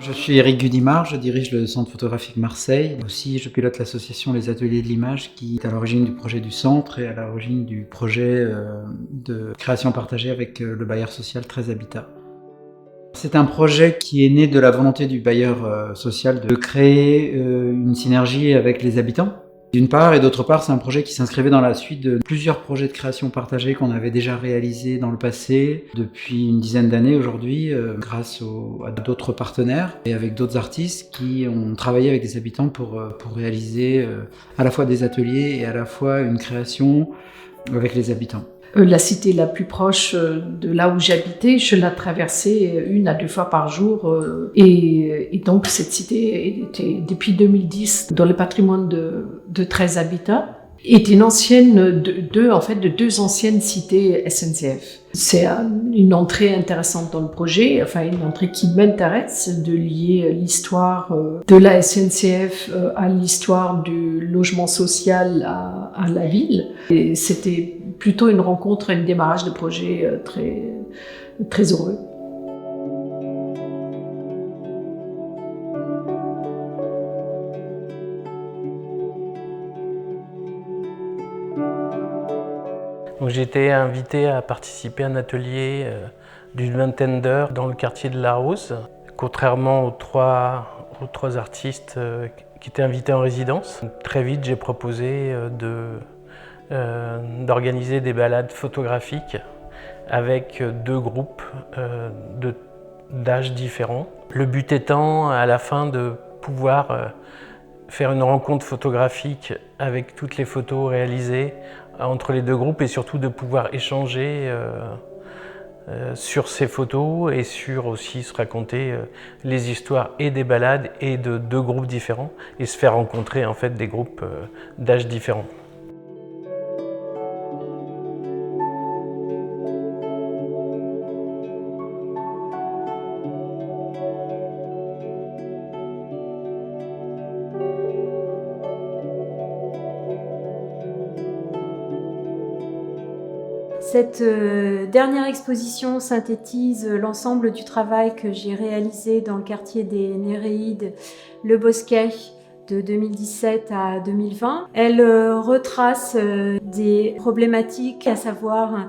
Je suis Éric Gudimard, je dirige le Centre photographique Marseille. Aussi, je pilote l'association Les Ateliers de l'Image qui est à l'origine du projet du centre et à l'origine du projet de création partagée avec le bailleur social 13 Habitat. C'est un projet qui est né de la volonté du bailleur social de créer une synergie avec les habitants. D'une part, et d'autre part, c'est un projet qui s'inscrivait dans la suite de plusieurs projets de création partagée qu'on avait déjà réalisés dans le passé depuis une dizaine d'années aujourd'hui, grâce à d'autres partenaires et avec d'autres artistes qui ont travaillé avec des habitants pour réaliser à la fois des ateliers et à la fois une création avec les habitants. La cité la plus proche de là où j'habitais, je la traversais 1 à 2 fois par jour. Et donc cette cité était depuis 2010 dans le patrimoine de 13 Habitat. Est une ancienne de deux anciennes cités SNCF. C'est une entrée intéressante dans le projet, enfin une entrée qui m'intéresse, de lier l'histoire de la SNCF à l'histoire du logement social à la ville. Et c'était plutôt une rencontre, un démarrage de projet très, très heureux. J'ai été invité à participer à un atelier d'une vingtaine d'heures dans le quartier de la Rose. Contrairement aux trois artistes qui étaient invités en résidence, très vite j'ai proposé d'organiser des balades photographiques avec 2 groupes d'âges différents. Le but étant à la fin de pouvoir faire une rencontre photographique avec toutes les photos réalisées entre les 2 groupes et surtout de pouvoir échanger sur ces photos et sur aussi se raconter les histoires et des balades et de 2 groupes différents et se faire rencontrer en fait des groupes d'âges différents. Cette dernière exposition synthétise l'ensemble du travail que j'ai réalisé dans le quartier des Néréides, le Bosquet, de 2017 à 2020. Elle retrace des problématiques, à savoir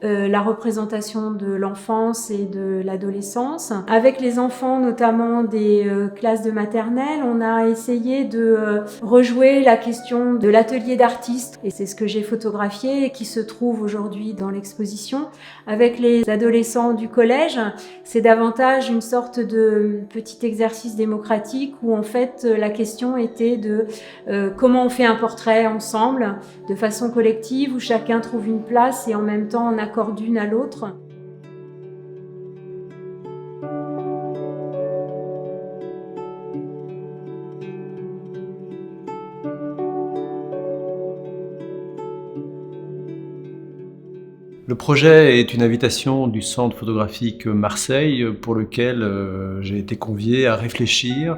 la représentation de l'enfance et de l'adolescence. Avec les enfants, notamment des classes de maternelle, on a essayé de rejouer la question de l'atelier d'artistes. Et c'est ce que j'ai photographié et qui se trouve aujourd'hui dans l'exposition. Avec les adolescents du collège, c'est davantage une sorte de petit exercice démocratique où en fait la question était de comment on fait un portrait ensemble, de façon collective, où chacun trouve une place et en même temps on accorde une à l'autre. Le projet est une invitation du Centre photographique Marseille pour lequel j'ai été convié à réfléchir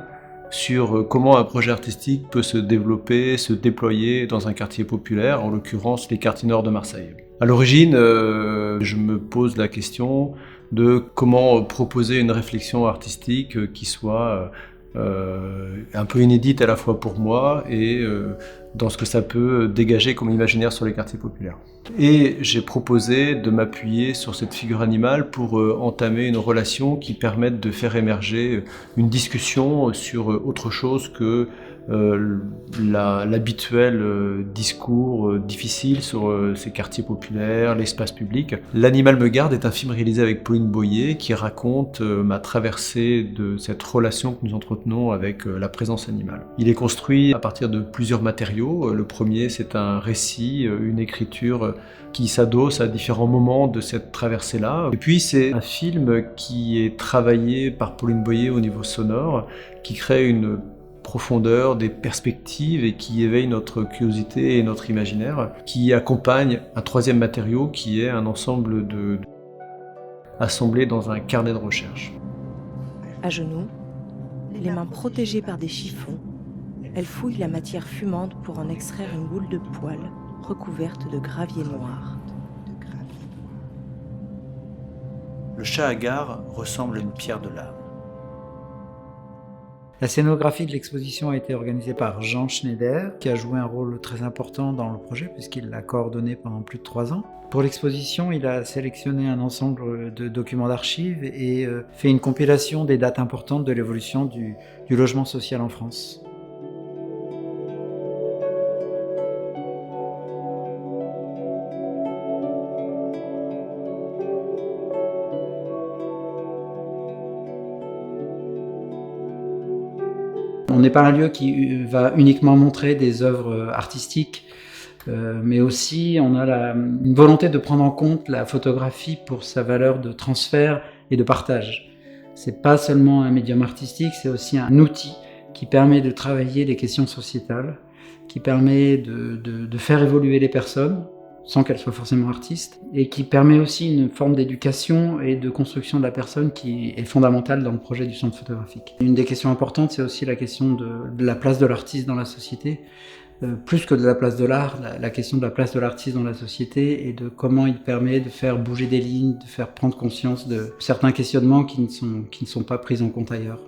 sur comment un projet artistique peut se développer, se déployer dans un quartier populaire, en l'occurrence les quartiers nord de Marseille. À l'origine, je me pose la question de comment proposer une réflexion artistique qui soit un peu inédite à la fois pour moi et dans ce que ça peut dégager comme imaginaire sur les quartiers populaires. Et j'ai proposé de m'appuyer sur cette figure animale pour entamer une relation qui permette de faire émerger une discussion sur autre chose que l'habituel discours difficile sur ces quartiers populaires, l'espace public. L'animal me garde est un film réalisé avec Pauline Boyer qui raconte ma traversée de cette relation que nous entretenons avec la présence animale. Il est construit à partir de plusieurs matériaux. Le premier, c'est un récit, une écriture qui s'adosse à différents moments de cette traversée-là. Et puis c'est un film qui est travaillé par Pauline Boyer au niveau sonore, qui crée une profondeur, des perspectives et qui éveille notre curiosité et notre imaginaire, qui accompagne un troisième matériau qui est un ensemble assemblé dans un carnet de recherche. À genoux, les mains protégées par des chiffons, elle fouille la matière fumante pour en extraire une boule de poils recouverte de gravier noir. Le chat hagard ressemble à une pierre de lave. La scénographie de l'exposition a été organisée par Jean Schneider, qui a joué un rôle très important dans le projet puisqu'il l'a coordonné pendant plus de 3 ans. Pour l'exposition, il a sélectionné un ensemble de documents d'archives et fait une compilation des dates importantes de l'évolution du logement social en France. On n'est pas un lieu qui va uniquement montrer des œuvres artistiques, mais aussi on a une volonté de prendre en compte la photographie pour sa valeur de transfert et de partage. C'est pas seulement un médium artistique, c'est aussi un outil qui permet de travailler les questions sociétales, qui permet de faire évoluer les personnes, sans qu'elles soient forcément artistes, et qui permet aussi une forme d'éducation et de construction de la personne qui est fondamentale dans le projet du centre photographique. Une des questions importantes, c'est aussi la question de la place de l'artiste dans la société. Plus que de la place de l'art, la question de la place de l'artiste dans la société et de comment il permet de faire bouger des lignes, de faire prendre conscience de certains questionnements qui ne sont pas pris en compte ailleurs.